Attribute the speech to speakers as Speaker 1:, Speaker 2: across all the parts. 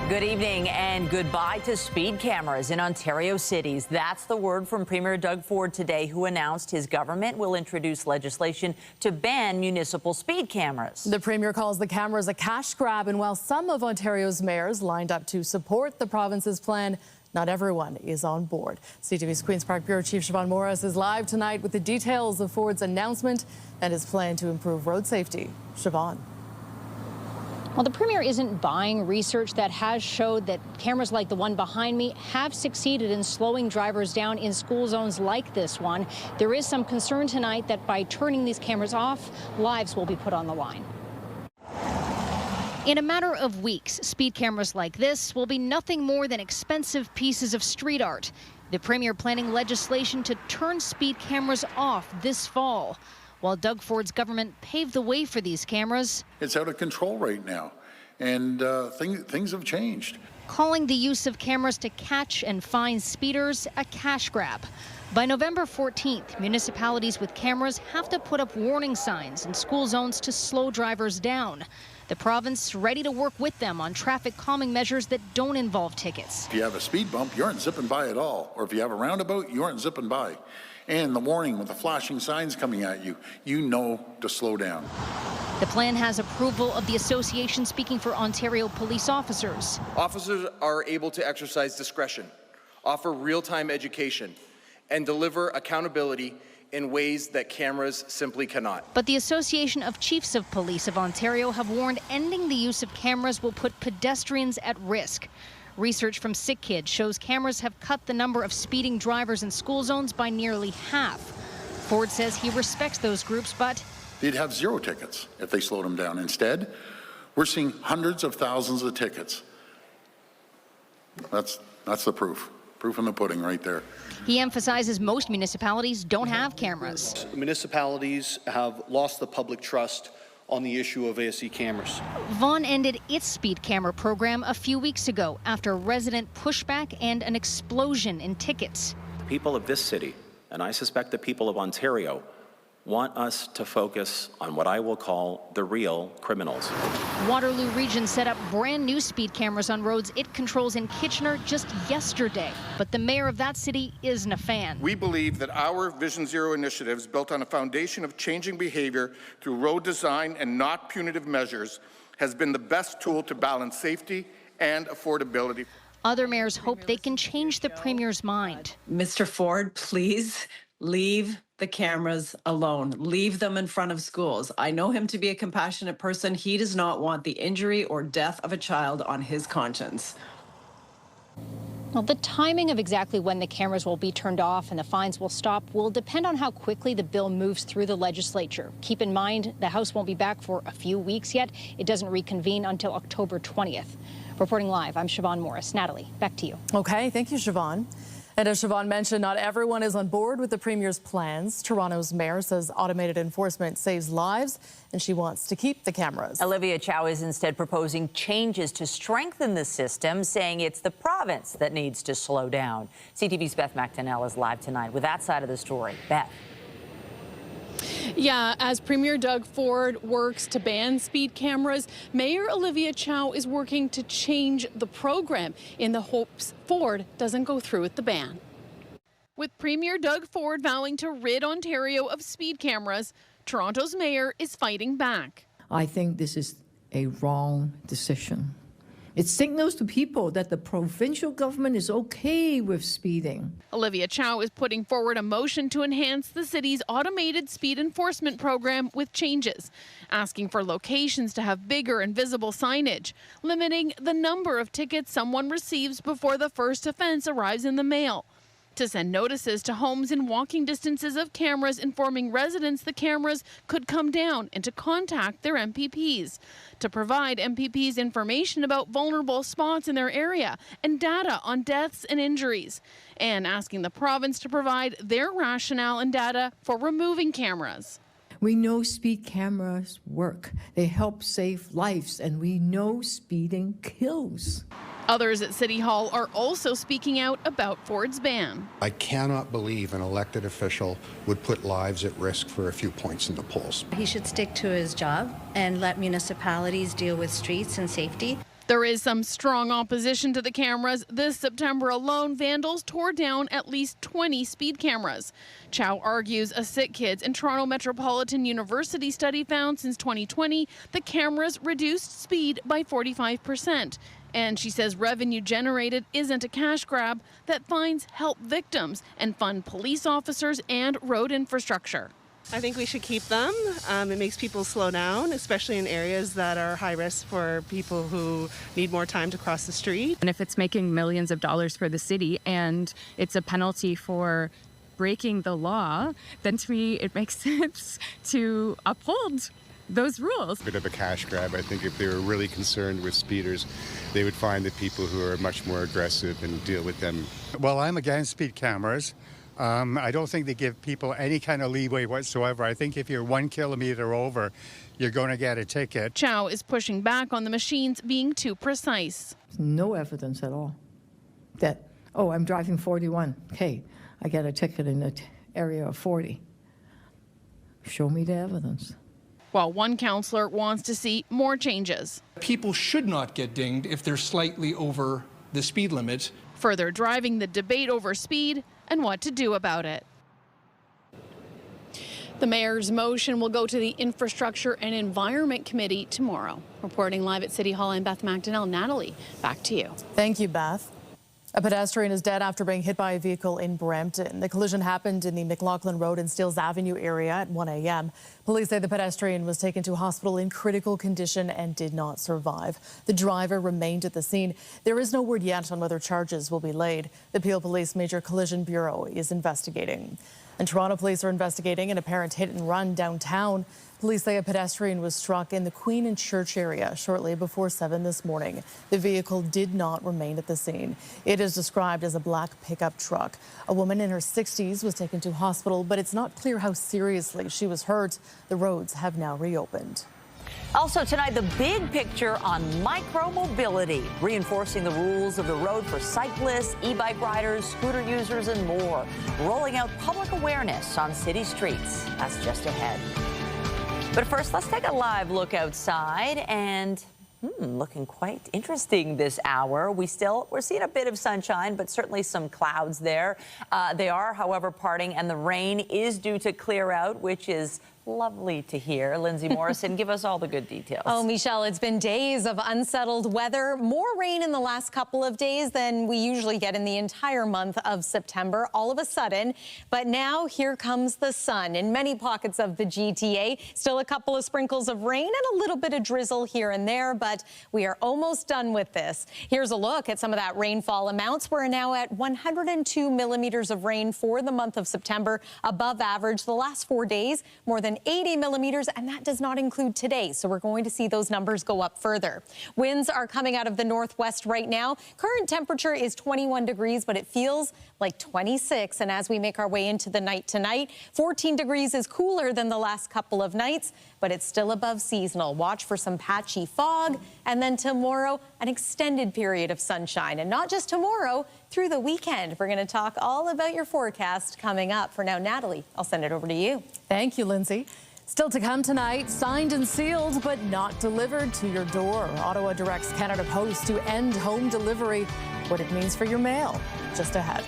Speaker 1: Good evening and goodbye to speed cameras in Ontario cities. That's the word from Premier Doug Ford today, who announced his government will introduce legislation to ban municipal speed cameras.
Speaker 2: The Premier calls the cameras a cash grab, and while some of Ontario's mayors lined up to support the province's plan, not everyone is on board. CTV's Queen's Park Bureau Chief Siobhan Morris is live tonight with the details of Ford's announcement and his plan to improve road safety. Siobhan.
Speaker 3: Well, the Premier isn't buying research that has showed that cameras like the one behind me have succeeded in slowing drivers down in school zones like this one. There is some concern tonight that by turning these cameras off, lives will be put on the line. In a matter of weeks, speed cameras like this will be nothing more than expensive pieces of street art. The Premier planning legislation to turn speed cameras off this fall. While Doug Ford's government paved the way for these cameras,
Speaker 4: it's out of control right now, and things have changed.
Speaker 3: Calling the use of cameras to catch and fine speeders a cash grab. By November 14th, municipalities with cameras have to put up warning signs in school zones to slow drivers down. The province ready to work with them on traffic calming measures that don't involve tickets.
Speaker 4: If you have a speed bump, you aren't zipping by at all. Or if you have a roundabout, you aren't zipping by. And the warning with the flashing signs coming at you, you know to slow down.
Speaker 3: The plan has approval of the association speaking for Ontario police officers.
Speaker 5: Officers are able to exercise discretion, offer real-time education, and deliver accountability in ways that cameras simply cannot.
Speaker 3: But the Association of Chiefs of Police of Ontario have warned ending the use of cameras will put pedestrians at risk. Research from Sick Kids shows cameras have cut the number of speeding drivers in school zones by nearly half. Ford says he respects those groups, but
Speaker 4: they'd have 0 tickets if they slowed them down. Instead, we're seeing hundreds of thousands of tickets. That's the proof. Proof in the pudding right there.
Speaker 3: He emphasizes most municipalities don't have cameras.
Speaker 6: Municipalities have lost the public trust on the issue of ASE cameras.
Speaker 3: Vaughan ended its speed camera program a few weeks ago after resident pushback and an explosion in tickets.
Speaker 7: The people of this city, and I suspect the people of Ontario, want us to focus on what I will call the real criminals.
Speaker 3: Waterloo Region set up brand new speed cameras on roads it controls in Kitchener just yesterday. But the mayor of that city isn't a fan.
Speaker 8: We believe that our Vision Zero initiatives, built on a foundation of changing behavior through road design and not punitive measures, has been the best tool to balance safety and affordability.
Speaker 3: Other mayors hope they can change the Premier's mind.
Speaker 9: Mr. Ford, please leave the cameras alone. Leave them in front of schools. I know him to be a compassionate person. He does not want the injury or death of a child on his conscience.
Speaker 3: Well, the timing of exactly when the cameras will be turned off and the fines will stop will depend on how quickly the bill moves through the legislature. Keep in mind, the House won't be back for a few weeks yet. It doesn't reconvene until October 20th. Reporting live, I'm Siobhan Morris. Natalie, back to you.
Speaker 2: Okay, thank you, Siobhan. And as Siobhan mentioned, not everyone is on board with the Premier's plans. Toronto's mayor says automated enforcement saves lives, and she wants to keep the cameras.
Speaker 1: Olivia Chow is instead proposing changes to strengthen the system, saying it's the province that needs to slow down. CTV's Beth McDonnell is live tonight with that side of the story. Beth.
Speaker 10: Yeah, as Premier Doug Ford works to ban speed cameras, Mayor Olivia Chow is working to change the program in the hopes Ford doesn't go through with the ban. With Premier Doug Ford vowing to rid Ontario of speed cameras, Toronto's mayor is fighting back.
Speaker 11: I think this is a wrong decision. It signals to people that the provincial government is okay with speeding.
Speaker 10: Olivia Chow is putting forward a motion to enhance the city's automated speed enforcement program with changes, asking for locations to have bigger and visible signage, limiting the number of tickets someone receives before the first offense arrives in the mail, to send notices to homes in walking distances of cameras informing residents the cameras could come down, and to contact their MPPs, to provide MPPs information about vulnerable spots in their area and data on deaths and injuries, and asking the province to provide their rationale and data for removing cameras.
Speaker 11: We know speed cameras work. They help save lives, and we know speeding kills.
Speaker 10: Others at City Hall are also speaking out about Ford's ban.
Speaker 12: I cannot believe an elected official would put lives at risk for a few points in the polls.
Speaker 13: He should stick to his job and let municipalities deal with streets and safety.
Speaker 10: There is some strong opposition to the cameras. This September alone, vandals tore down at least 20 speed cameras. Chow argues a Sick Kids and Toronto Metropolitan University study found since 2020 the cameras reduced speed by 45%. And she says revenue generated isn't a cash grab, that fines help victims and fund police officers and road infrastructure.
Speaker 13: I think we should keep them. It makes people slow down, especially in areas that are high risk for people who need more time to cross the street.
Speaker 14: And if it's making millions of dollars for the city and it's a penalty for breaking the law, then to me it makes sense to uphold those rules.
Speaker 15: A bit of a cash grab. I think if they were really concerned with speeders, they would find the people who are much more aggressive and deal with them.
Speaker 12: Well, I'm against speed cameras. I don't think they give people any kind of leeway whatsoever. I think if you're 1 kilometer over, you're going to get a ticket.
Speaker 10: Chow is pushing back on the machines being too precise.
Speaker 11: No evidence at all that, oh, I'm driving 41. Okay, I get a ticket in the area of 40. Show me the evidence.
Speaker 10: While one councillor wants to see more changes.
Speaker 16: People should not get dinged if they're slightly over the speed limit.
Speaker 10: Further driving the debate over speed and what to do about it. The mayor's motion will go to the Infrastructure and Environment Committee tomorrow. Reporting live at City Hall, I'm Beth McDonnell. Natalie, back to you.
Speaker 2: Thank you, Beth. A pedestrian is dead after being hit by a vehicle in Brampton. The collision happened in the McLaughlin Road and Steeles Avenue area at 1 a.m. Police say the pedestrian was taken to hospital in critical condition and did not survive. The driver remained at the scene. There is no word yet on whether charges will be laid. The Peel Police Major Collision Bureau is investigating. And Toronto police are investigating an apparent hit and run downtown. Police say a pedestrian was struck in the Queen and Church area shortly before 7 this morning. The vehicle did not remain at the scene. It is described as a black pickup truck. A woman in her 60s was taken to hospital, but it's not clear how seriously she was hurt. The roads have now reopened.
Speaker 1: Also tonight, the big picture on micromobility, reinforcing the rules of the road for cyclists, e-bike riders, scooter users, and more. Rolling out public awareness on city streets. That's just ahead. But first, let's take a live look outside and looking quite interesting this hour. We're seeing a bit of sunshine, but certainly some clouds there. They are, however, parting, and the rain is due to clear out, which is lovely to hear. Lindsay Morrison, give us all the good details.
Speaker 17: Oh, Michelle, it's been days of unsettled weather. More rain in the last couple of days than we usually get in the entire month of September, all of a sudden. But now here comes the sun in many pockets of the GTA. Still a couple of sprinkles of rain and a little bit of drizzle here and there, but we are almost done with this. Here's a look at some of that rainfall amounts. We're now at 102 millimeters of rain for the month of September, above average. The last 4 days, more than 80 millimeters, and that does not include today. So we're going to see those numbers go up further. Winds are coming out of the northwest right now. Current temperature is 21 degrees, but it feels like 26. And as we make our way into the night tonight, 14 degrees is cooler than the last couple of nights, but it's still above seasonal. Watch for some patchy fog. And then tomorrow, an extended period of sunshine. And not just tomorrow, through the weekend. We're going to talk all about your forecast coming up. For now, Natalie, I'll send it over to you.
Speaker 2: Thank you, Lindsay. Still to come tonight, signed and sealed, but not delivered to your door. Ottawa directs Canada Post to end home delivery. What it means for your mail, just ahead.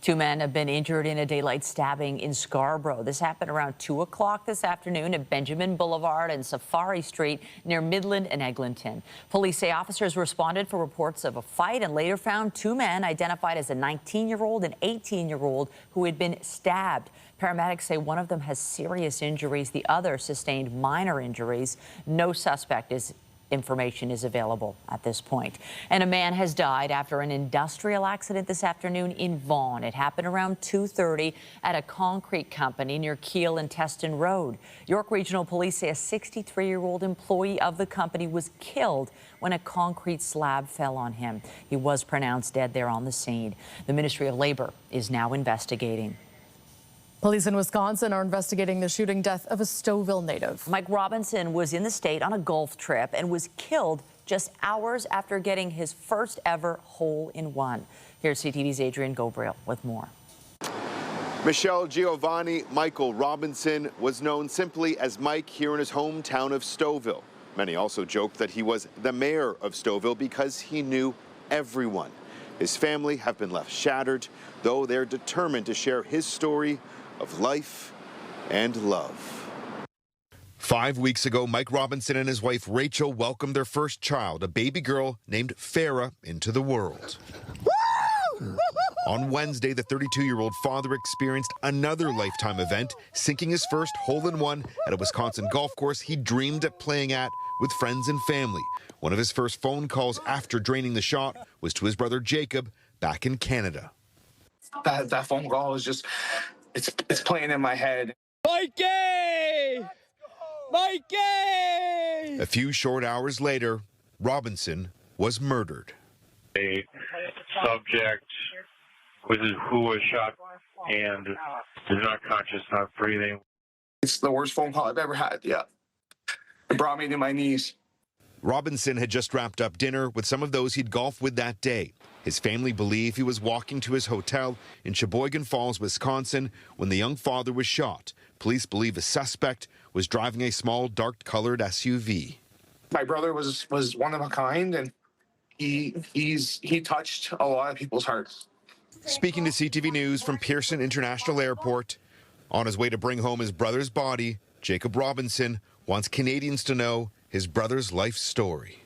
Speaker 1: 2 men have been injured in a daylight stabbing in Scarborough. This happened around 2 o'clock this afternoon at Benjamin Boulevard and Safari Street near Midland and Eglinton. Police say officers responded for reports of a fight and later found 2 men identified as a 19-year-old and 18-year-old who had been stabbed. Paramedics say one of them has serious injuries. The other sustained minor injuries. No suspect information is available at this point. And a man has died after an industrial accident this afternoon in Vaughan. It happened around 2:30 at a concrete company near Keele and Teston Road. York Regional Police say a 63-year-old employee of the company was killed when a concrete slab fell on him. He was pronounced dead there on the scene. The Ministry of Labour is now investigating.
Speaker 2: Police in Wisconsin are investigating the shooting death of a Stouffville native.
Speaker 1: Mike Robinson was in the state on a golf trip and was killed just hours after getting his first ever hole-in-one. Here's CTV's Adrian Gobriel with more.
Speaker 18: Michelle Giovanni Michael Robinson was known simply as Mike here in his hometown of Stouffville. Many also joked that he was the mayor of Stouffville because he knew everyone. His family have been left shattered, though they're determined to share his story of life and love. 5 weeks ago, Mike Robinson and his wife Rachel welcomed their first child, a baby girl named Farah, into the world. On Wednesday, the 32-year-old father experienced another lifetime event, sinking his first hole-in-one at a Wisconsin golf course he dreamed of playing at with friends and family. One of his first phone calls after draining the shot was to his brother Jacob back in Canada.
Speaker 19: That phone call is just, it's playing in my head.
Speaker 20: Mikey! Mikey!
Speaker 18: A few short hours later, Robinson was murdered.
Speaker 21: A subject who was shot and is not conscious, not breathing.
Speaker 19: It's the worst phone call I've ever had, yeah. It brought me to my knees.
Speaker 18: Robinson had just wrapped up dinner with some of those he'd golfed with that day. His family believe he was walking to his hotel in Sheboygan Falls, Wisconsin, when the young father was shot. Police believe a suspect was driving a small, dark-colored SUV.
Speaker 19: My brother was one of a kind, and he touched a lot of people's hearts.
Speaker 18: Speaking to CTV News from Pearson International Airport, on his way to bring home his brother's body, Jacob Robinson wants Canadians to know his brother's life story.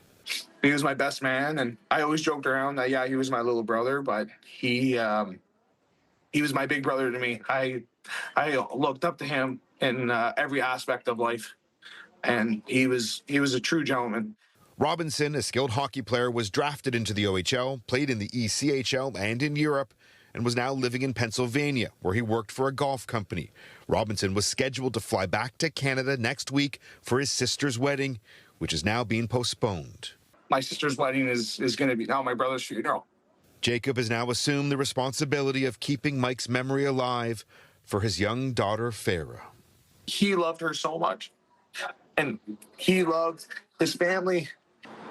Speaker 19: He was my best man, and I always joked around that, yeah, he was my little brother, but he was my big brother to me. I looked up to him in every aspect of life, and he was a true gentleman.
Speaker 18: Robinson, a skilled hockey player, was drafted into the OHL, played in the ECHL and in Europe, and was now living in Pennsylvania, where he worked for a golf company. Robinson was scheduled to fly back to Canada next week for his sister's wedding, which is now being postponed.
Speaker 19: My sister's wedding is going to be now my brother's funeral.
Speaker 18: Jacob has now assumed the responsibility of keeping Mike's memory alive for his young daughter, Farah.
Speaker 19: He loved her so much, and he loved his family.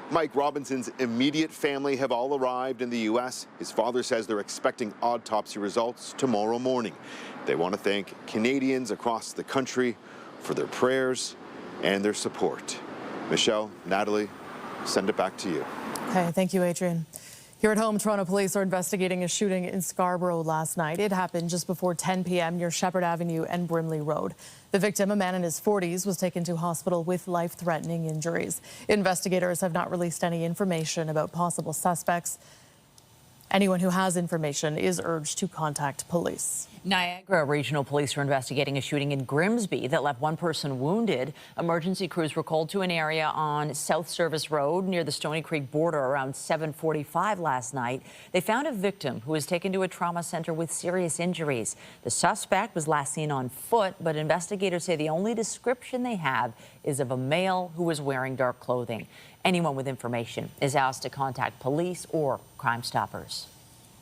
Speaker 18: Mike Robinson's immediate family have all arrived in the U.S. His father says they're expecting autopsy results tomorrow morning. They want to thank Canadians across the country for their prayers and their support. Michelle, Natalie, send it back to you.
Speaker 2: Okay, thank you, Adrian. Here at home, Toronto police are investigating a shooting in Scarborough last night. It happened just before 10 p.m. near Shepherd Avenue and Brimley Road. The victim, a man in his 40s, was taken to hospital with life-threatening injuries. Investigators have not released any information about possible suspects. Anyone who has information is urged to contact police.
Speaker 1: Niagara Regional Police are investigating a shooting in Grimsby that left one person wounded. Emergency crews were called to an area on South Service Road near the Stony Creek border around 7:45 last night. They found a victim who was taken to a trauma center with serious injuries. The suspect was last seen on foot, but investigators say the only description they have is of a male who was wearing dark clothing. Anyone with information is asked to contact police or Crime Stoppers.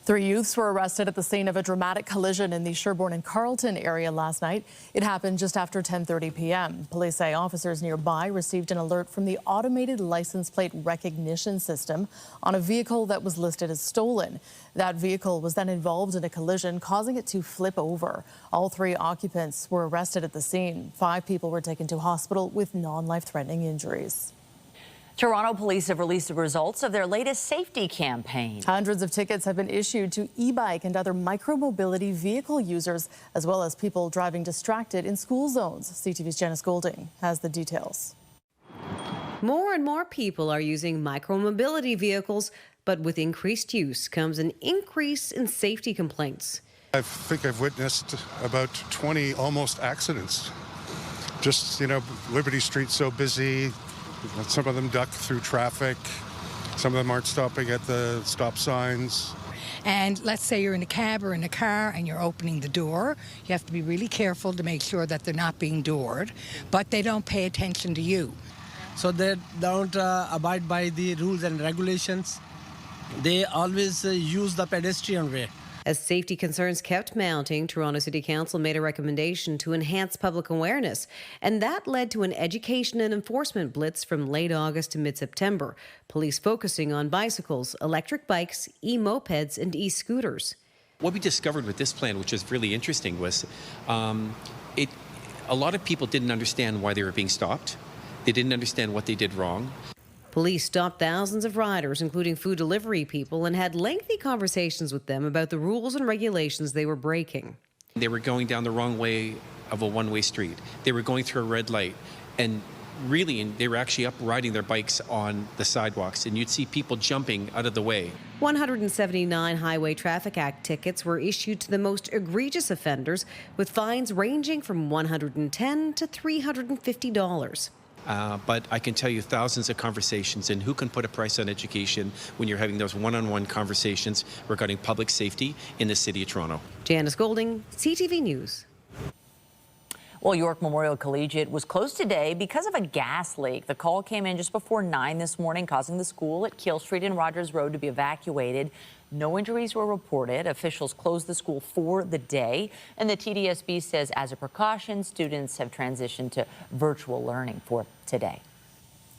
Speaker 2: 3 youths were arrested at the scene of a dramatic collision in the Sherbourne and Carleton area last night. It happened just after 10:30 p.m. Police say officers nearby received an alert from the automated license plate recognition system on a vehicle that was listed as stolen. That vehicle was then involved in a collision, causing it to flip over. All 3 occupants were arrested at the scene. 5 people were taken to hospital with non-life-threatening injuries.
Speaker 1: Toronto police have released the results of their latest safety campaign.
Speaker 2: Hundreds of tickets have been issued to e-bike and other micromobility vehicle users, as well as people driving distracted in school zones. CTV's Janice Golding has the details.
Speaker 22: More and more people are using micromobility vehicles, but with increased use comes an increase in safety complaints.
Speaker 23: I think I've witnessed about 20 almost accidents. Just, Liberty Street's so busy. Some of them duck through traffic. Some of them aren't stopping at the stop signs.
Speaker 24: And let's say you're in a cab or in a car and you're opening the door. You have to be really careful to make sure that they're not being doored, but they don't pay attention to you.
Speaker 25: So they don't abide by the rules and regulations. They always use the pedestrian way.
Speaker 22: As safety concerns kept mounting, Toronto City Council made a recommendation to enhance public awareness, and that led to an education and enforcement blitz from late August to mid-September. Police focusing on bicycles, electric bikes, e-mopeds, and e-scooters.
Speaker 26: What we discovered with this plan, which was really interesting, was a lot of people didn't understand why they were being stopped. They didn't understand what they did wrong.
Speaker 22: Police stopped thousands of riders, including food delivery people, and had lengthy conversations with them about the rules and regulations they were breaking.
Speaker 26: They were going down the wrong way of a one-way street. They were going through a red light, and really, they were actually up riding their bikes on the sidewalks, and you'd see people jumping out of the way.
Speaker 22: 179 Highway Traffic Act tickets were issued to the most egregious offenders, with fines ranging from $110 to $350.
Speaker 26: But I can tell you thousands of conversations, and who can put a price on education when you're having those one-on-one conversations regarding public safety in the City of Toronto.
Speaker 22: Janice Golding, CTV News.
Speaker 1: Well, York Memorial Collegiate was closed today because of a gas leak. The call came in just before 9 this morning, causing the school at Keel Street and Rogers Road to be evacuated. No injuries were reported. Officials closed the school for the day, and the TDSB says as a precaution, students have transitioned to virtual learning for today.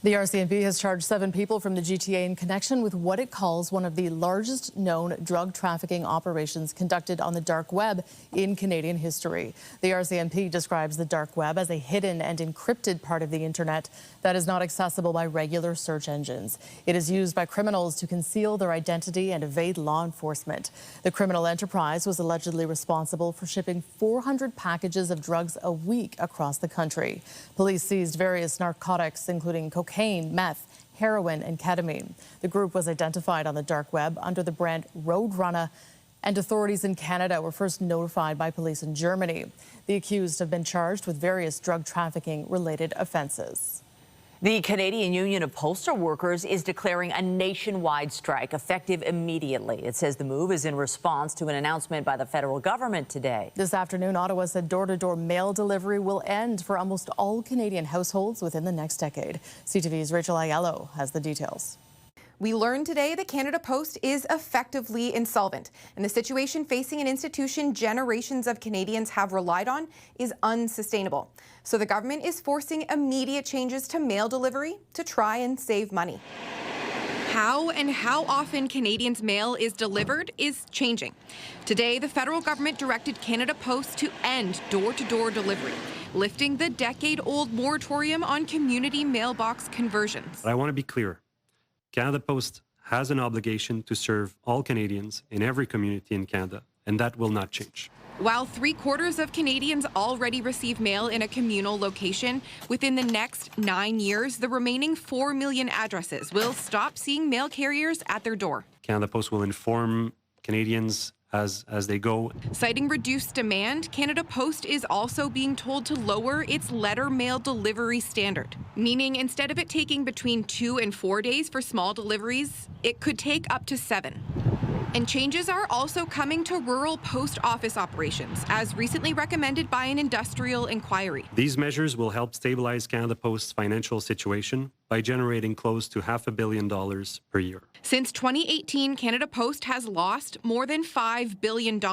Speaker 2: The RCMP has charged 7 people from the GTA in connection with what it calls one of the largest known drug trafficking operations conducted on the dark web in Canadian history. The RCMP describes the dark web as a hidden and encrypted part of the internet that is not accessible by regular search engines. It is used by criminals to conceal their identity and evade law enforcement. The criminal enterprise was allegedly responsible for shipping 400 packages of drugs a week across the country. Police seized various narcotics, including cocaine, meth, heroin, and ketamine. The group was identified on the dark web under the brand Roadrunner, and authorities in Canada were first notified by police in Germany. The accused have been charged with various drug trafficking-related offenses.
Speaker 1: The Canadian Union of Postal Workers is declaring a nationwide strike effective immediately. It says the move is in response to an announcement by the federal government today.
Speaker 2: This afternoon, Ottawa said door-to-door mail delivery will end for almost all Canadian households within the next decade. CTV's Rachel Aiello has the details.
Speaker 4: We learned today that Canada Post is effectively insolvent, and the situation facing an institution generations of Canadians have relied on is unsustainable. So the government is forcing immediate changes to mail delivery to try and save money. How and how often Canadians' mail is delivered is changing. Today, the federal government directed Canada Post to end door-to-door delivery, lifting the decade-old moratorium on community mailbox conversions.
Speaker 5: I want to be clear. Canada Post has an obligation to serve all Canadians in every community in Canada, and that will not change.
Speaker 4: While 3/4 of Canadians already receive mail in a communal location, within the next 9 years, the remaining 4 million addresses will stop seeing mail carriers at their door.
Speaker 5: Canada Post will inform Canadians as they go.
Speaker 4: Citing reduced demand, Canada Post is also being told to lower its letter mail delivery standard, meaning instead of it taking between 2 and 4 days for small deliveries, it could take up to 7. And changes are also coming to rural post office operations, as recently recommended by an industrial inquiry.
Speaker 5: These measures will help stabilize Canada Post's financial situation by generating close to $500 million per year.
Speaker 4: Since 2018, Canada Post has lost more than $5 billion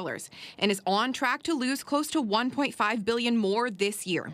Speaker 4: and is on track to lose close to $1.5 billion more this year.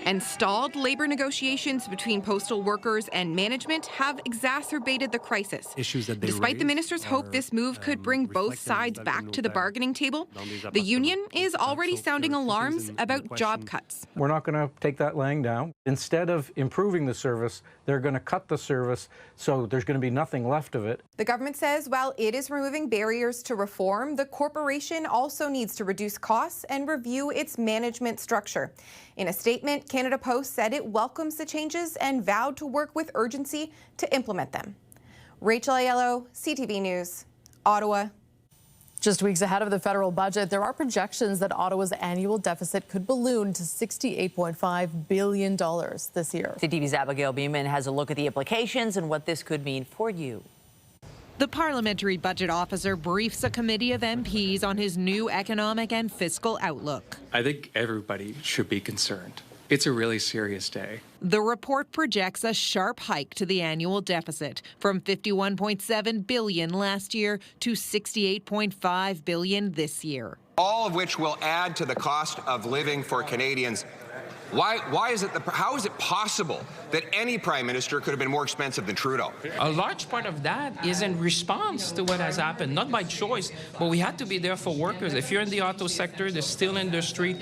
Speaker 4: And stalled labor negotiations between postal workers and management have exacerbated the crisis. Despite the minister's hope this move could bring both sides back to the bargaining table, the union is already sounding alarms about job cuts.
Speaker 6: We're not going to take that laying down. Instead of improving the service, they're going to cut the service, so there's going to be nothing left of it.
Speaker 4: The government says while it is removing barriers to reform, the corporation also needs to reduce costs and review its management structure. In a statement, Canada Post said it welcomes the changes and vowed to work with urgency to implement them. Rachel Aiello, CTV News, Ottawa.
Speaker 2: Just weeks ahead of the federal budget, there are projections that Ottawa's annual deficit could balloon to $68.5 billion this year.
Speaker 1: CTV's Abigail Beeman has a look at the implications and what this could mean for you.
Speaker 7: The parliamentary budget officer briefs a committee of MPs on his new economic and fiscal outlook.
Speaker 8: I think everybody should be concerned. It's a really serious day.
Speaker 7: The report projects a sharp hike to the annual deficit from $51.7 billion last year to $68.5 billion this year.
Speaker 9: All of which will add to the cost of living for Canadians.
Speaker 3: Why is it how is it possible that any prime minister could have been more expensive than Trudeau?
Speaker 9: A large part of that is in response to what has happened, not by choice, but we had to be there for workers. If you're in the auto sector, the steel industry,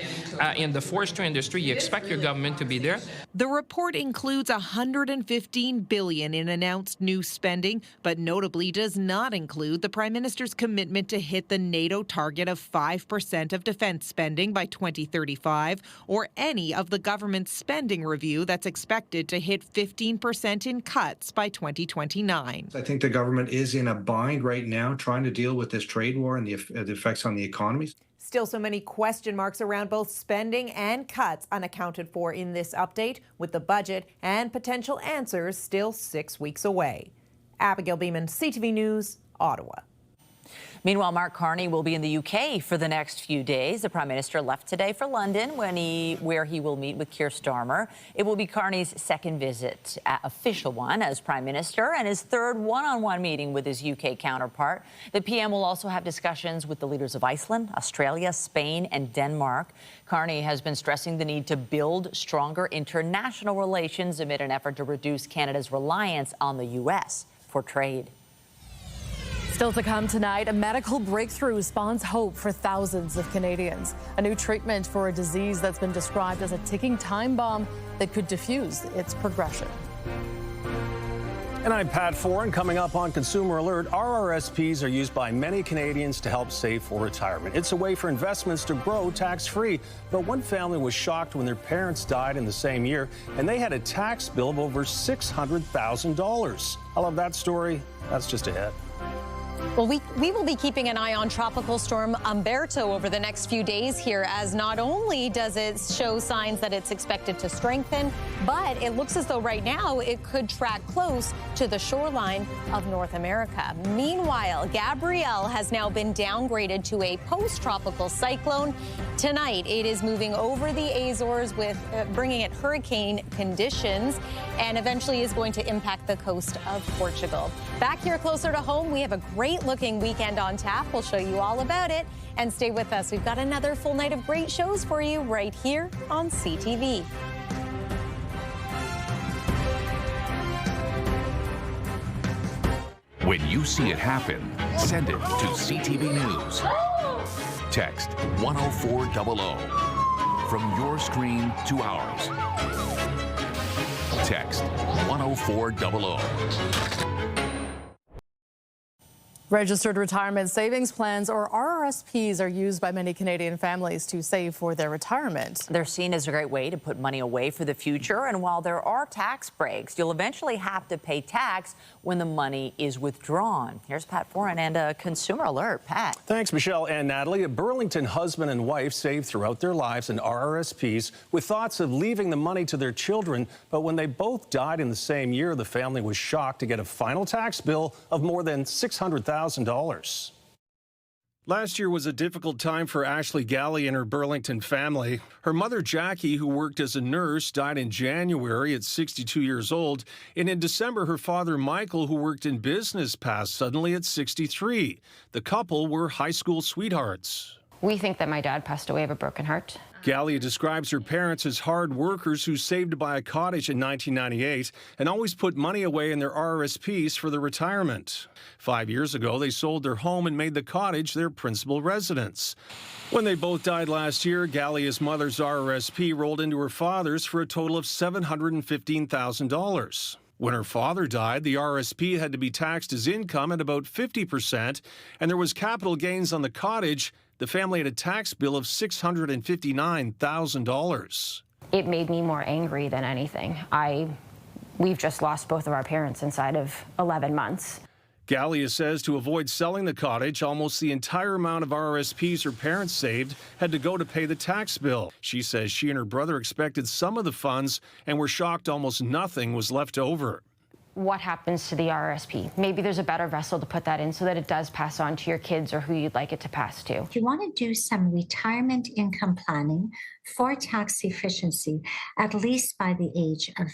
Speaker 9: in the forestry industry, you expect your government to be there.
Speaker 7: The report includes $115 billion in announced new spending, but notably does not include the Prime Minister's commitment to hit the NATO target of 5% of defense spending by 2035, or any of the government's spending review that's expected to hit 15% in cuts by 2029.
Speaker 12: I think the government is in a bind right now trying to deal with this trade war and the effects on the economy.
Speaker 13: Still so many question marks around both spending and cuts unaccounted for in this update, with the budget and potential answers still 6 weeks away. Abigail Beeman, CTV News, Ottawa.
Speaker 1: Meanwhile, Mark Carney will be in the UK for the next few days. The Prime Minister left today for London, where he will meet with Keir Starmer. It will be Carney's second visit, official one, as Prime Minister, and his third one-on-one meeting with his UK counterpart. The PM will also have discussions with the leaders of Iceland, Australia, Spain, and Denmark. Carney has been stressing the need to build stronger international relations amid an effort to reduce Canada's reliance on the U.S. for trade.
Speaker 2: Still to come tonight, a medical breakthrough spawns hope for thousands of Canadians. A new treatment for a disease that's been described as a ticking time bomb that could diffuse its progression.
Speaker 14: And I'm Pat Foran. Coming up on Consumer Alert, RRSPs are used by many Canadians to help save for retirement. It's a way for investments to grow tax-free. But one family was shocked when their parents died in the same year, and they had a tax bill of over $600,000. I love that story. That's just ahead.
Speaker 17: Well, we will be keeping an eye on Tropical Storm Umberto over the next few days here, as not only does it show signs that it's expected to strengthen, but it looks as though right now it could track close to the shoreline of North America. Meanwhile, Gabrielle has now been downgraded to a post-tropical cyclone. Tonight, it is moving over the Azores with bringing it hurricane conditions, and eventually is going to impact the coast of Portugal. Back here closer to home, we have a great-looking weekend on tap. We'll show you all about it. And stay with us. We've got another full night of great shows for you right here on CTV.
Speaker 15: When you see it happen, send it to CTV News. Text 10400 from your screen to ours. Text 10400.
Speaker 2: Registered retirement savings plans, or RRSPs, are used by many Canadian families to save for their retirement.
Speaker 1: They're seen as a great way to put money away for the future, and while there are tax breaks, you'll eventually have to pay tax when the money is withdrawn. Here's Pat Foran and a Consumer Alert. Pat.
Speaker 14: Thanks, Michelle and Natalie. A Burlington husband and wife saved throughout their lives in RRSPs with thoughts of leaving the money to their children, but when they both died in the same year, the family was shocked to get a final tax bill of more than $600,000. Last year was a difficult time for Ashley Galley and her Burlington family. Her mother, Jackie, who worked as a nurse, died in January at 62 years old. And in December, her father, Michael, who worked in business, passed suddenly at 63. The couple were high school sweethearts.
Speaker 27: We think that my dad passed away of a broken heart.
Speaker 14: Gallia describes her parents as hard workers who saved to buy a cottage in 1998 and always put money away in their RRSPs for their retirement. 5 years ago, they sold their home and made the cottage their principal residence. When they both died last year, Gallia's mother's RRSP rolled into her father's for a total of $715,000. When her father died, the RRSP had to be taxed as income at about 50%, and there was capital gains on the cottage. The family had a tax bill of $659,000.
Speaker 27: It made me more angry than anything. We've just lost both of our parents inside of 11 months.
Speaker 14: Gallia says to avoid selling the cottage, almost the entire amount of RRSPs her parents saved had to go to pay the tax bill. She says she and her brother expected some of the funds and were shocked almost nothing was left over.
Speaker 27: what happens to the RRSP. Maybe there's a better vessel to put that in so that it does pass on to your kids or who you'd like it to pass to.
Speaker 10: If you want to do some retirement income planning for tax efficiency, at least by the age of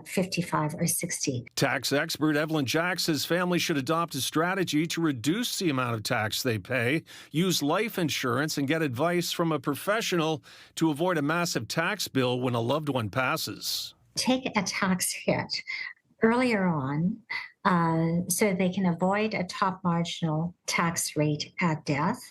Speaker 10: 55 or 60.
Speaker 14: Tax expert Evelyn Jack says families should adopt a strategy to reduce the amount of tax they pay, use life insurance, and get advice from a professional to avoid a massive tax bill when a loved one passes.
Speaker 10: Take a tax hit earlier on so they can avoid a top marginal tax rate at death.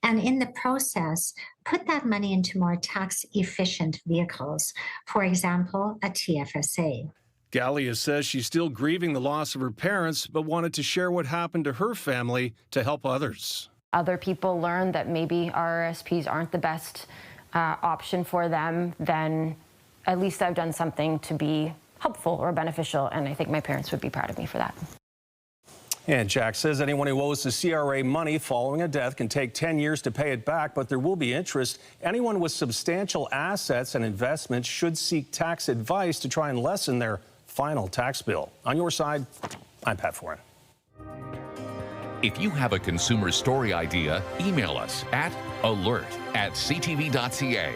Speaker 10: And in the process, put that money into more tax efficient vehicles, for example, a TFSA.
Speaker 14: Gallia says she's still grieving the loss of her parents, but wanted to share what happened to her family to help others.
Speaker 27: Other people learn that maybe RRSPs aren't the best option for them, then at least I've done something to be helpful or beneficial, and I think my parents would be proud of me for that.
Speaker 14: And Jack says anyone who owes the CRA money following a death can take 10 years to pay it back, but there will be interest. Anyone with substantial assets and investments should seek tax advice to try and lessen their final tax bill. On your side, I'm Pat Foran.
Speaker 15: If you have a consumer story idea, email us at alert@ctv.ca.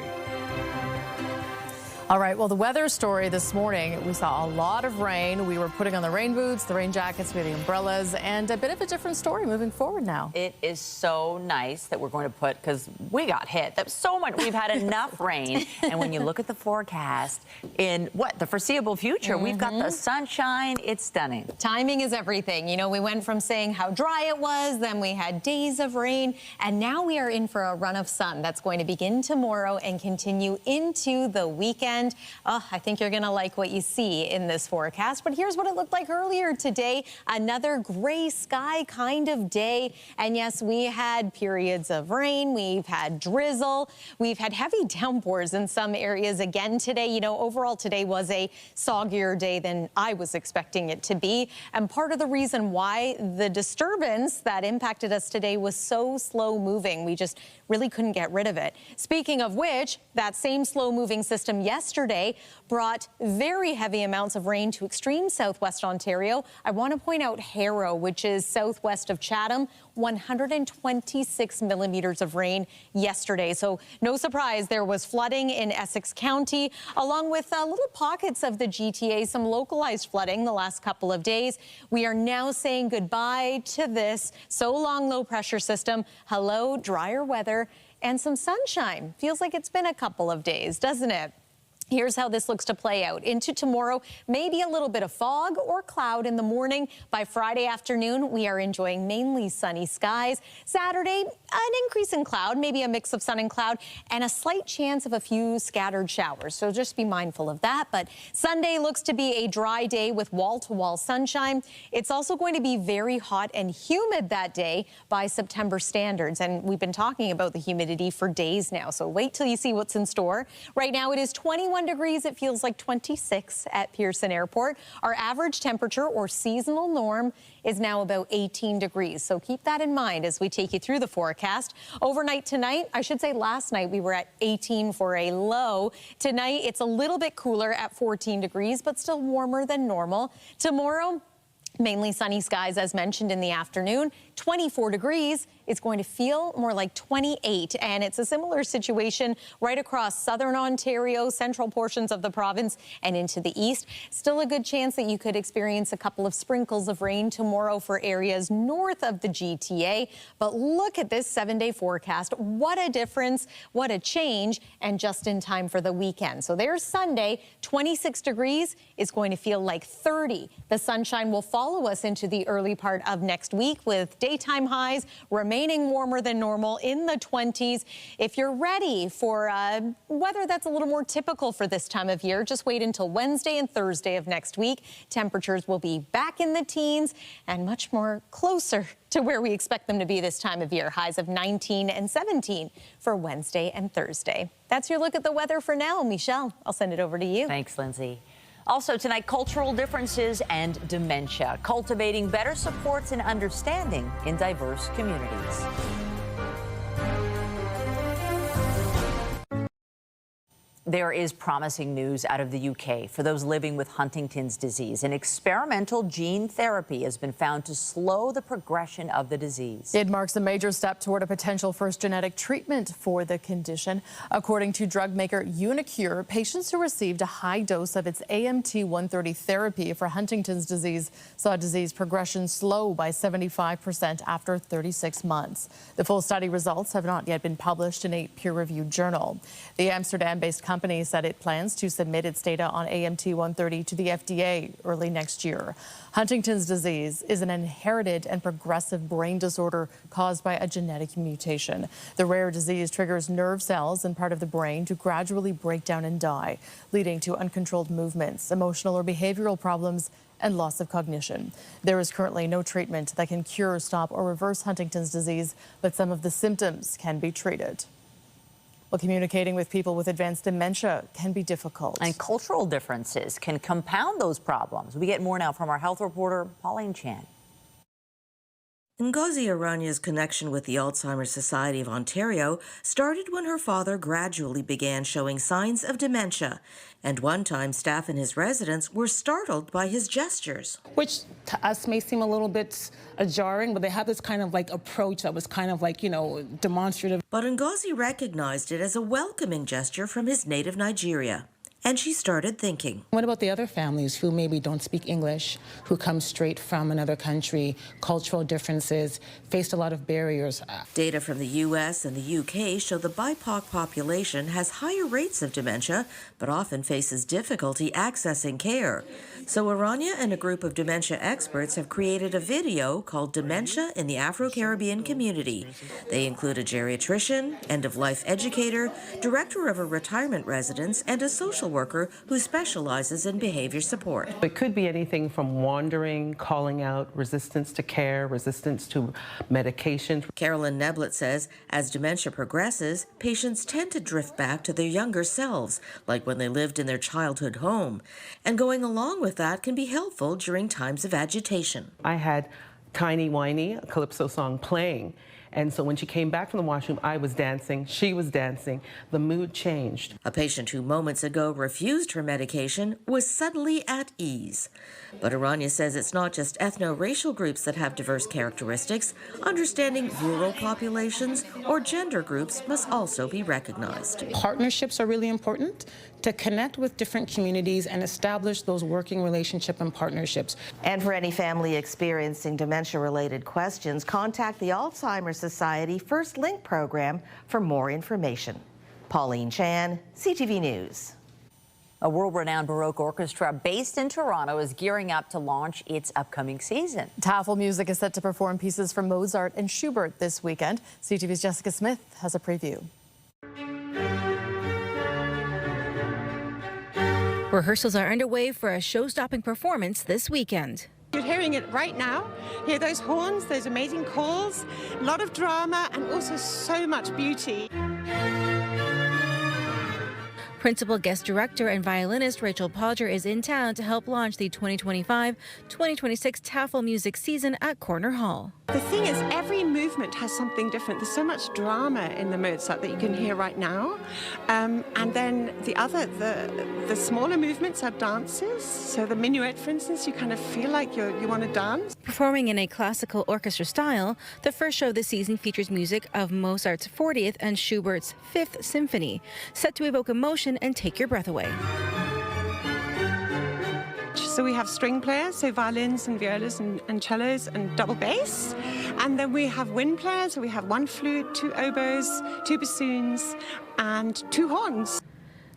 Speaker 2: All right, well, the weather story this morning, we saw a lot of rain. We were putting on the rain boots, the rain jackets, the umbrellas, and a bit of a different story moving forward now.
Speaker 1: It is so nice that we're going to put, because we got hit. That's so much. We've had enough rain. And when you look at the forecast, in the foreseeable future, we've got the sunshine. It's stunning.
Speaker 17: Timing is everything. You know, we went from saying how dry it was, then we had days of rain, and now we are in for a run of sun that's going to begin tomorrow and continue into the weekend. Oh, I think you're going to like what you see in this forecast. But here's what it looked like earlier today. Another gray sky kind of day. And yes, we had periods of rain. We've had drizzle. We've had heavy downpours in some areas again today. You know, overall today was a soggier day than I was expecting it to be. And part of the reason why the disturbance that impacted us today was so slow moving, we just really couldn't get rid of it. Speaking of which, that same slow moving system yesterday brought very heavy amounts of rain to extreme southwest Ontario. I want to point out Harrow, which is southwest of Chatham, 126 millimeters of rain yesterday. So no surprise, there was flooding in Essex County, along with little pockets of the GTA, some localized flooding the last couple of days. We are now saying goodbye to this so long low pressure system. Hello, drier weather and some sunshine. Feels like it's been a couple of days, doesn't it? Here's how this looks to play out. Into tomorrow, maybe a little bit of fog or cloud in the morning. By Friday afternoon, we are enjoying mainly sunny skies. Saturday, an increase in cloud, maybe a mix of sun and cloud, and a slight chance of a few scattered showers. So just be mindful of that. But Sunday looks to be a dry day with wall-to-wall sunshine. It's also going to be very hot and humid that day by September standards. And we've been talking about the humidity for days now. So wait till you see what's in store. Right now, it is 21 degrees. It feels like 26 at Pearson Airport. Our average temperature or seasonal norm is now about 18 degrees. So keep that in mind as we take you through the forecast. Overnight tonight, I should say last night, we were at 18 for a low. Tonight, it's a little bit cooler at 14 degrees, but still warmer than normal. Tomorrow, mainly sunny skies, as mentioned in the afternoon. 24 degrees. It's going to feel more like 28, and it's a similar situation right across southern Ontario, central portions of the province, and into the east. Still a good chance that you could experience a couple of sprinkles of rain tomorrow for areas north of the GTA. But look at this 7-day forecast. What a difference, what a change, and just in time for the weekend. So there's Sunday, 26 degrees is going to feel like 30. The sunshine will follow us into the early part of next week with daytime highs remaining warmer than normal in the 20s. If you're ready for weather that's a little more typical for this time of year, just wait until Wednesday and Thursday of next week. Temperatures will be back in the teens and much more closer to where we expect them to be this time of year. Highs of 19 and 17 for Wednesday and Thursday. That's your look at the weather for now. Michelle, I'll send it over to you.
Speaker 1: Thanks, Lindsay. Also tonight, cultural differences and dementia, cultivating better supports and understanding in diverse communities. There is promising news out of the UK for those living with Huntington's disease. An experimental gene therapy has been found to slow the progression of the disease. It marks a major step toward a potential first genetic treatment for the condition. According to drug maker Unicure, patients who received a high dose of its AMT-130 therapy for Huntington's disease saw disease progression slow by 75% after 36 months. The full study results have not yet been published in a peer-reviewed journal. The Amsterdam-based company said it plans to submit its data on AMT-130 to the FDA early next year. Huntington's disease is an inherited and progressive brain disorder caused by a genetic mutation. The rare disease triggers nerve cells in part of the brain to gradually break down and die, leading to uncontrolled movements, emotional or behavioral problems, and loss of cognition. There is currently no treatment that can cure, stop, or reverse Huntington's disease, but some of the symptoms can be treated. Well, communicating with people with advanced dementia can be difficult. And cultural differences can compound those problems. We get more now from our health reporter, Pauline Chan.
Speaker 11: Ngozi Aranya's connection with the Alzheimer's Society of Ontario started when her father gradually began showing signs of dementia. And one time, staff in his residence were startled by his gestures.
Speaker 16: Which to us may seem a little bit jarring, but they had this kind of like approach that was kind of like, demonstrative.
Speaker 11: But Ngozi recognized it as a welcoming gesture from his native Nigeria. And she started thinking.
Speaker 16: What about the other families who maybe don't speak English, who come straight from another country, cultural differences, faced a lot of barriers?
Speaker 11: Data from the U.S. and the UK show the BIPOC population has higher rates of dementia, but often faces difficulty accessing care. So Aranya and a group of dementia experts have created a video called Dementia in the Afro-Caribbean Community. They include a geriatrician, end-of-life educator, director of a retirement residence, and a social worker who specializes in behavior support.
Speaker 18: It could be anything from wandering, calling out, resistance to care, resistance to medication.
Speaker 11: Carolyn Neblett says as dementia progresses, patients tend to drift back to their younger selves, like when they lived in their childhood home. And going along with that can be helpful during times of agitation.
Speaker 18: I had Tiny Whiny, a calypso song, playing. And so when she came back from the washroom, I was dancing, she was dancing, the mood changed.
Speaker 11: A patient who moments ago refused her medication was suddenly at ease. But Aranya says it's not just ethno-racial groups that have diverse characteristics. Understanding rural populations or gender groups must also be recognized.
Speaker 16: Partnerships are really important to connect with different communities and establish those working relationship and partnerships.
Speaker 11: And for any family experiencing dementia-related questions, contact the Alzheimer's Society First Link program for more information. Pauline Chan, CTV News.
Speaker 1: A world-renowned Baroque orchestra based in Toronto is gearing up to launch its upcoming season. Taffel Music is set to perform pieces from Mozart and Schubert this weekend. CTV's Jessica Smith has a preview.
Speaker 19: Rehearsals are underway for a show-stopping performance this weekend.
Speaker 20: You're hearing it right now. Hear those horns, those amazing calls, a lot of drama and also so much beauty.
Speaker 19: Principal guest director and violinist Rachel Podger is in town to help launch the 2025-2026 Taffel Music season at Corner Hall.
Speaker 20: The thing is, every movement has something different. There's so much drama in the Mozart that you can hear right now. And then the smaller movements are dances. So the minuet, for instance, you kind of feel like you want to dance.
Speaker 19: Performing in a classical orchestra style, the first show this season features music of Mozart's 40th and Schubert's 5th Symphony, set to evoke emotion and take your breath away.
Speaker 20: So we have string players, so violins and violas and cellos and double bass. And then we have wind players, so we have 1 flute, 2 oboes, 2 bassoons, and 2 horns.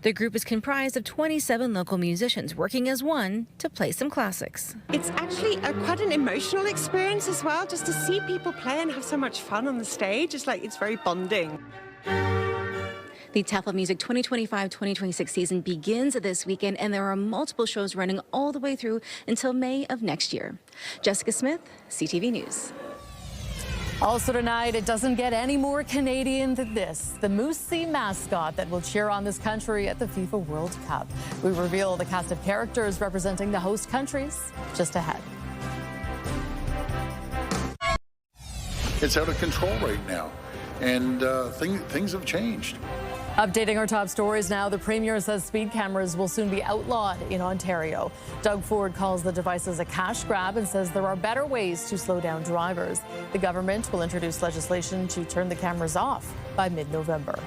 Speaker 19: The group is comprised of 27 local musicians working as one to play some classics.
Speaker 20: It's actually quite an emotional experience as well, just to see people play and have so much fun on the stage. It's very bonding.
Speaker 19: The Taffel Music 2025-2026 season begins this weekend, and there are multiple shows running all the way through until May of next year. Jessica Smith, CTV News.
Speaker 2: Also tonight, it doesn't get any more Canadian than this. The Moose Sea mascot that will cheer on this country at the FIFA World Cup. We reveal the cast of characters representing the host countries just ahead.
Speaker 21: It's out of control right now, and things have changed.
Speaker 2: Updating our top stories now, the Premier says speed cameras will soon be outlawed in Ontario. Doug Ford calls the devices a cash grab and says there are better ways to slow down drivers. The government will introduce legislation to turn the cameras off by mid-November.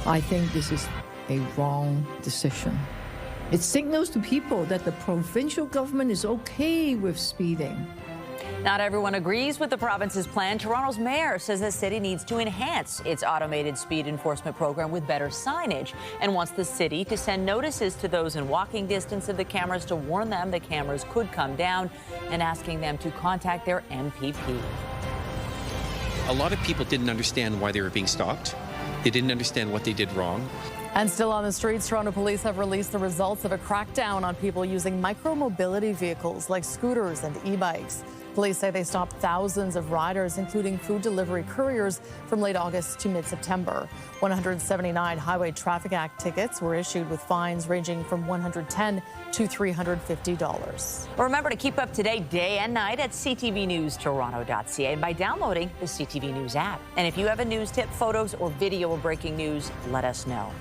Speaker 5: I think this is a wrong decision. It signals to people that the provincial government is okay with speeding.
Speaker 1: Not everyone agrees with the province's plan. Toronto's mayor says the city needs to enhance its automated speed enforcement program with better signage and wants the city to send notices to those in walking distance of the cameras to warn them the cameras could come down and asking them to contact their MPP.
Speaker 21: A lot of people didn't understand why they were being stopped. They didn't understand what they did wrong.
Speaker 2: And still on the streets, Toronto police have released the results of a crackdown on people using micromobility vehicles like scooters and e-bikes. Police say they stopped thousands of riders, including food delivery couriers, from late August to mid-September. 179 Highway Traffic Act tickets were issued with fines ranging from $110 to $350.
Speaker 1: Remember to keep up to date day and night at ctvnewstoronto.ca and by downloading the CTV News app. And if you have a news tip, photos, or video of breaking news, let us know.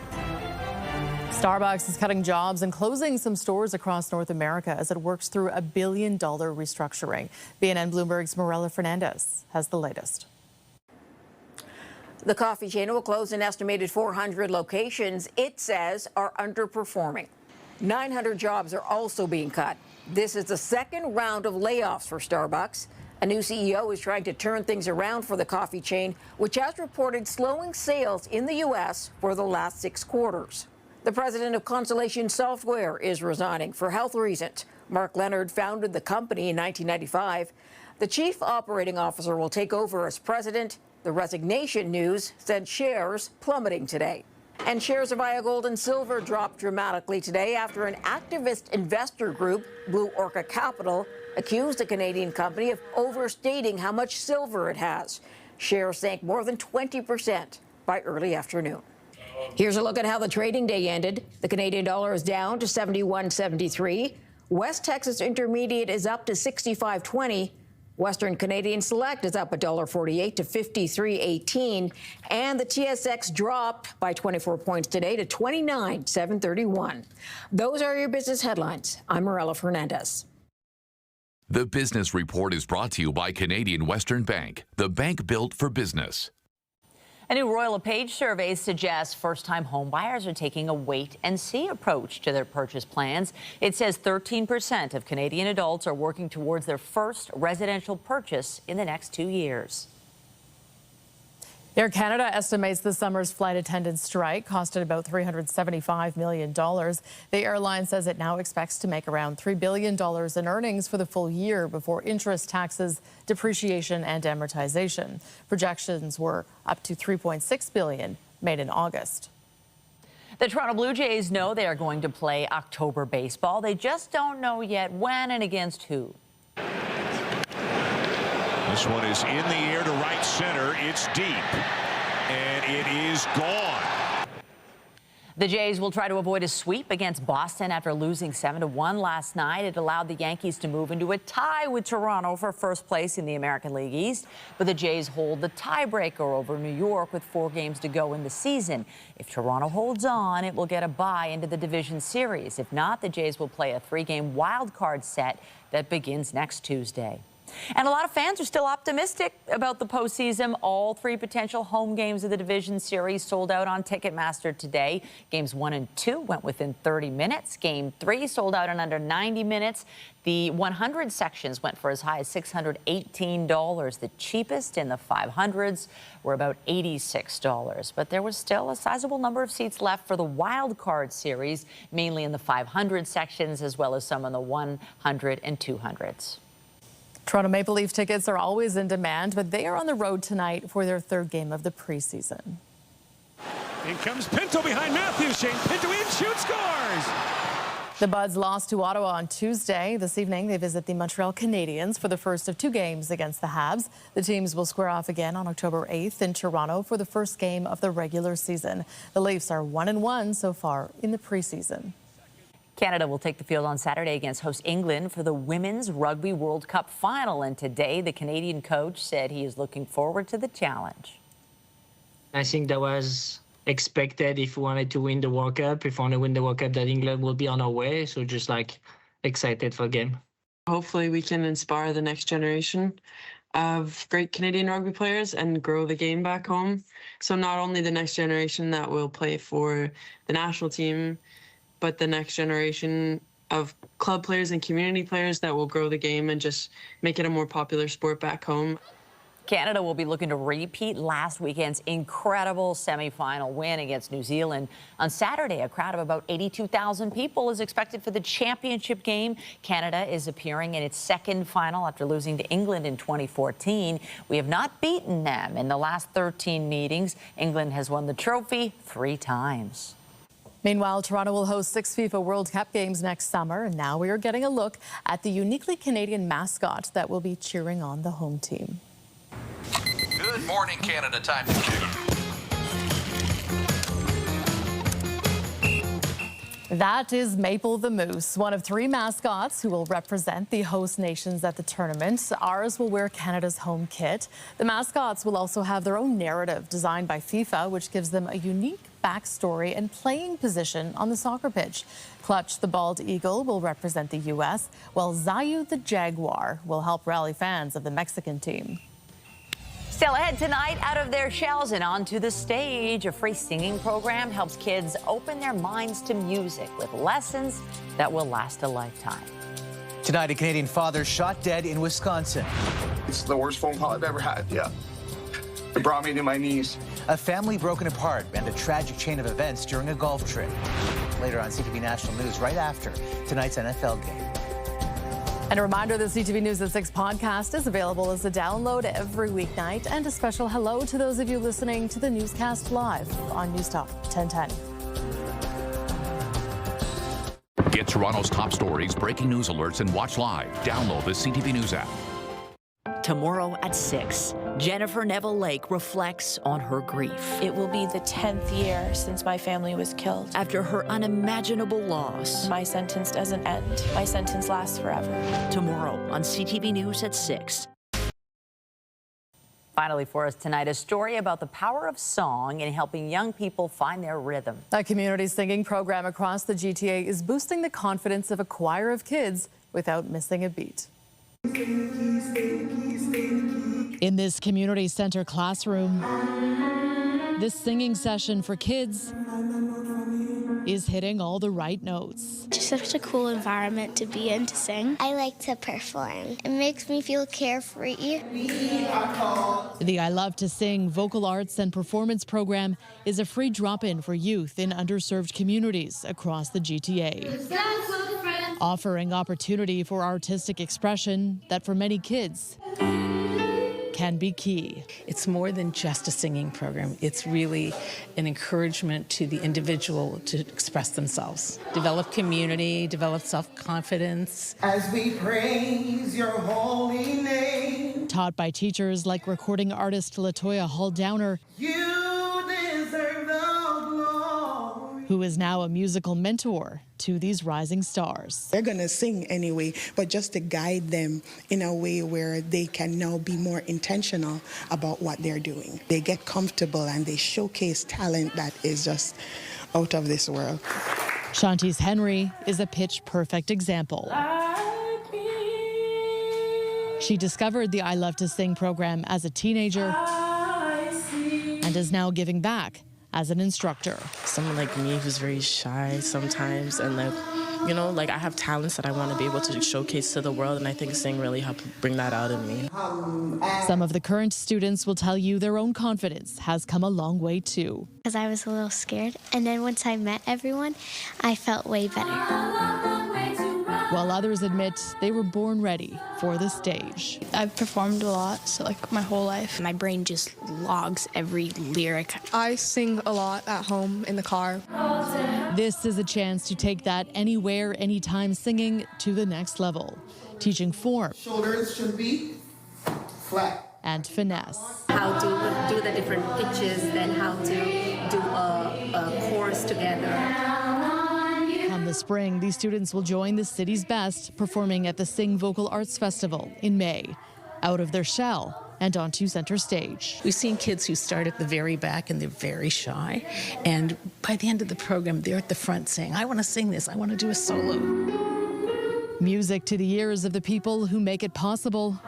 Speaker 2: Starbucks is cutting jobs and closing some stores across North America as it works through a $1 billion restructuring. BNN Bloomberg's Morella Fernandez has the latest.
Speaker 22: The coffee chain will close an estimated 400 locations it says are underperforming. 900 jobs are also being cut. This is the second round of layoffs for Starbucks. A new CEO is trying to turn things around for the coffee chain, which has reported slowing sales in the U.S. for the last 6 quarters. The president of Constellation Software is resigning for health reasons. Mark Leonard founded the company in 1995. The chief operating officer will take over as president. The resignation news sent shares plummeting today. And shares of Aya Gold and Silver dropped dramatically today after an activist investor group, Blue Orca Capital, accused the Canadian company of overstating how much silver it has. Shares sank more than 20% by early afternoon. Here's a look at how the trading day ended. The Canadian dollar is down to 71.73. West Texas Intermediate is up to 65.20. Western Canadian Select is up $1.48 to 53.18. And the TSX dropped by 24 points today to 29,731. Those are your business headlines. I'm Morella Fernandez.
Speaker 15: The Business Report is brought to you by Canadian Western Bank, the bank built for business.
Speaker 1: A new Royal LePage survey suggests first-time home buyers are taking a wait-and-see approach to their purchase plans. It says 13% of Canadian adults are working towards their first residential purchase in the next 2 years.
Speaker 2: Air Canada estimates the summer's flight attendant strike costed about $375 million. The airline says it now expects to make around $3 billion in earnings for the full year before interest, taxes, depreciation and amortization. Projections were up to $3.6 billion made in August.
Speaker 1: The Toronto Blue Jays know they are going to play October baseball. They just don't know yet when and against who.
Speaker 23: This one is in the air to right center. It's deep, and it is gone.
Speaker 1: The Jays will try to avoid a sweep against Boston after losing 7-1 last night. It allowed the Yankees to move into a tie with Toronto for first place in the American League East. But the Jays hold the tiebreaker over New York with 4 games to go in the season. If Toronto holds on, it will get a bye into the division series. If not, the Jays will play a 3-game wild card set that begins next Tuesday. And a lot of fans are still optimistic about the postseason. All 3 potential home games of the division series sold out on Ticketmaster today. Games 1 and 2 went within 30 minutes. Game 3 sold out in under 90 minutes. The 100 sections went for as high as $618. The cheapest in the 500s were about $86. But there was still a sizable number of seats left for the wild card series, mainly in the 500 sections, as well as some in the 100 and 200s.
Speaker 2: Toronto Maple Leaf tickets are always in demand, but they are on the road tonight for their 3rd game of the preseason.
Speaker 24: In comes Pinto behind Matthews. Shane Pinto in, shoots, scores!
Speaker 2: The Buds lost to Ottawa on Tuesday. This evening, they visit the Montreal Canadiens for the first of 2 games against the Habs. The teams will square off again on October 8th in Toronto for the first game of the regular season. The Leafs are 1-1 so far in the preseason.
Speaker 1: Canada will take the field on Saturday against host England for the Women's Rugby World Cup final. And today, the Canadian coach said he is looking forward to the challenge.
Speaker 25: I think that was
Speaker 3: expected if we wanted to win the World Cup. If we want to win the World Cup, that England will be on our way. So just like excited for the game.
Speaker 4: Hopefully we can inspire the next generation of great Canadian rugby players and grow the game back home. So not only the next generation that will play for the national team, but the next generation of club players and community players that will grow the game and just make it a more popular sport back home.
Speaker 1: Canada will be looking to repeat last weekend's incredible semi-final win against New Zealand. On Saturday, a crowd of about 82,000 people is expected for the championship game. Canada is appearing in its second final after losing to England in 2014. We have not beaten them in the last 13 meetings. England has won the trophy 3 times.
Speaker 2: Meanwhile, Toronto will host 6 FIFA World Cup games next summer, and now we are getting a look at the uniquely Canadian mascot that will be cheering on the home team.
Speaker 6: Good morning, Canada. Time to cheer.
Speaker 2: That is Maple the Moose, one of 3 mascots who will represent the host nations at the tournament. Ours will wear Canada's home kit. The mascots will also have their own narrative designed by FIFA, which gives them a unique backstory and playing position on the soccer pitch. Clutch the bald eagle will represent the U.S., while Zayu the jaguar will help rally fans of the Mexican team.
Speaker 1: Still ahead tonight, out of their shells and onto the stage. A free singing program helps kids open their minds to music with lessons that will last a lifetime.
Speaker 8: Tonight, a Canadian father shot dead in Wisconsin.
Speaker 9: It's the worst phone call I've ever had, yeah. It brought me to my knees.
Speaker 8: A family broken apart and a tragic chain of events during a golf trip. Later on CTV National News, right after tonight's NFL game.
Speaker 2: And a reminder, the CTV News at 6 podcast is available as a download every weeknight. And a special hello to those of you listening to the newscast live on News Talk 1010.
Speaker 15: Get Toronto's top stories, breaking news alerts, and watch live. Download the CTV News app.
Speaker 25: Tomorrow at 6, Jennifer Neville Lake reflects on her grief.
Speaker 26: It will be the 10th year since my family was killed.
Speaker 25: After her unimaginable loss.
Speaker 26: My sentence doesn't end. My sentence lasts forever.
Speaker 25: Tomorrow on CTV News at 6.
Speaker 1: Finally for us tonight, a story about the power of song in helping young people find their rhythm.
Speaker 2: A community singing program across the GTA is boosting the confidence of a choir of kids without missing a beat. In this community center classroom, this singing session for kids is hitting all the right notes.
Speaker 28: It's such a cool environment to be in to sing. I like to perform. It makes me feel carefree.
Speaker 2: The I Love to Sing vocal arts and performance program is a free drop-in for youth in underserved communities across the GTA, offering opportunity for artistic expression that for many kids can be key.
Speaker 29: It's more than just a singing program. It's really an encouragement to the individual to express themselves, develop community, develop self-confidence.
Speaker 30: As we praise your holy name.
Speaker 2: Taught by teachers like recording artist Latoya Hall-Downer,
Speaker 30: You deserve the glory.
Speaker 2: Who is now a musical mentor to these rising stars.
Speaker 31: They're going to sing anyway, but just to guide them in a way where they can now be more intentional about what they're doing. They get comfortable and they showcase talent that is just out of this world.
Speaker 2: Shantice Henry is a pitch-perfect example. She discovered the I Love to Sing program as a teenager and is now giving back as an instructor.
Speaker 32: Someone like me who's very shy sometimes, and I have talents that I want to be able to showcase to the world, and I think sing really helped bring that out in me.
Speaker 2: Some of the current students will tell you their own confidence has come a long way too.
Speaker 28: Because I was a little scared, and then once I met everyone, I felt way better.
Speaker 2: While others admit they were born ready for the stage.
Speaker 28: I've performed a lot, so my whole life. My brain just logs every lyric.
Speaker 33: I sing a lot at home, in the car.
Speaker 2: This is a chance to take that anywhere, anytime singing to the next level. Teaching form.
Speaker 30: Shoulders should be flat.
Speaker 2: And finesse.
Speaker 34: How to do the different pitches, then how to do a chorus together.
Speaker 2: Come the spring, these students will join the city's best, performing at the Sing Vocal Arts Festival in May. Out of their shell and onto center stage.
Speaker 29: We've seen kids who start at the very back and they're very shy. And by the end of the program, they're at the front saying, I want to sing this, I want to do a solo.
Speaker 2: Music to the ears of the people who make it possible,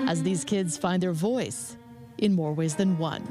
Speaker 2: as these kids find their voice in more ways than one.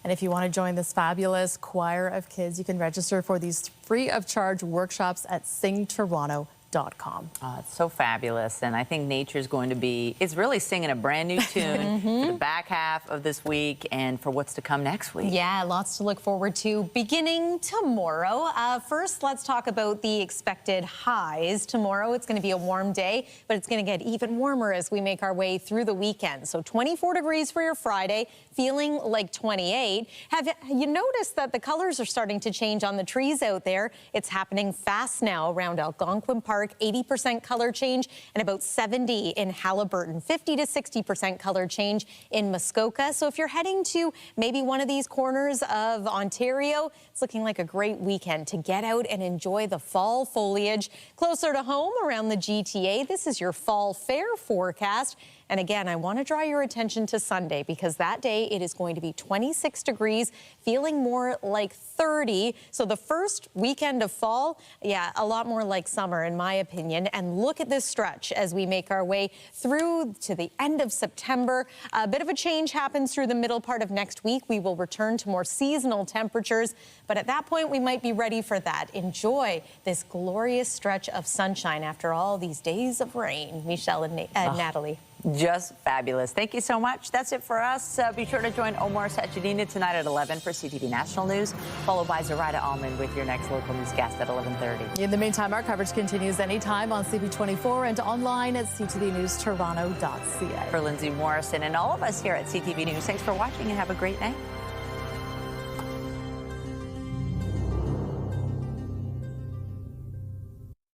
Speaker 2: And if you want to join this fabulous choir of kids, you can register for these free of charge workshops at singtoronto.com.
Speaker 1: Oh, it's so fabulous. And I think nature's going to be, it's really singing a brand new tune for the back half of this week and for what's to come next week.
Speaker 5: Yeah, lots to look forward to beginning tomorrow. First, let's talk about the expected highs. Tomorrow, it's going to be a warm day, but it's going to get even warmer as we make our way through the weekend. So 24 degrees for your Friday, feeling like 28. Have you noticed that the colors are starting to change on the trees out there? It's happening fast now around Algonquin Park. 80% color change, and about 70 in Haliburton, 50 to 60% color change in Muskoka. So if you're heading to maybe one of these corners of Ontario, it's looking like a great weekend to get out and enjoy the fall foliage. Closer to home around the GTA, this is your fall fair forecast. And again, I want to draw your attention to Sunday because that day it is going to be 26 degrees, feeling more like 30. So the first weekend of fall, yeah, a lot more like summer in my opinion. And look at this stretch as we make our way through to the end of September. A bit of a change happens through the middle part of next week. We will return to more seasonal temperatures, but at that point we might be ready for that. Enjoy this glorious stretch of sunshine after all these days of rain. Michelle and Natalie.
Speaker 1: Just fabulous. Thank you so much. That's it for us. Be sure to join Omar Sachedina tonight at 11 for CTV National News, followed by Zoraida Almond with your next local news guest at 11:30.
Speaker 2: In the meantime, our coverage continues anytime on CP24 and online at ctvnewstoronto.ca.
Speaker 1: For Lindsay Morrison and all of us here at CTV News, thanks for watching and have a great night.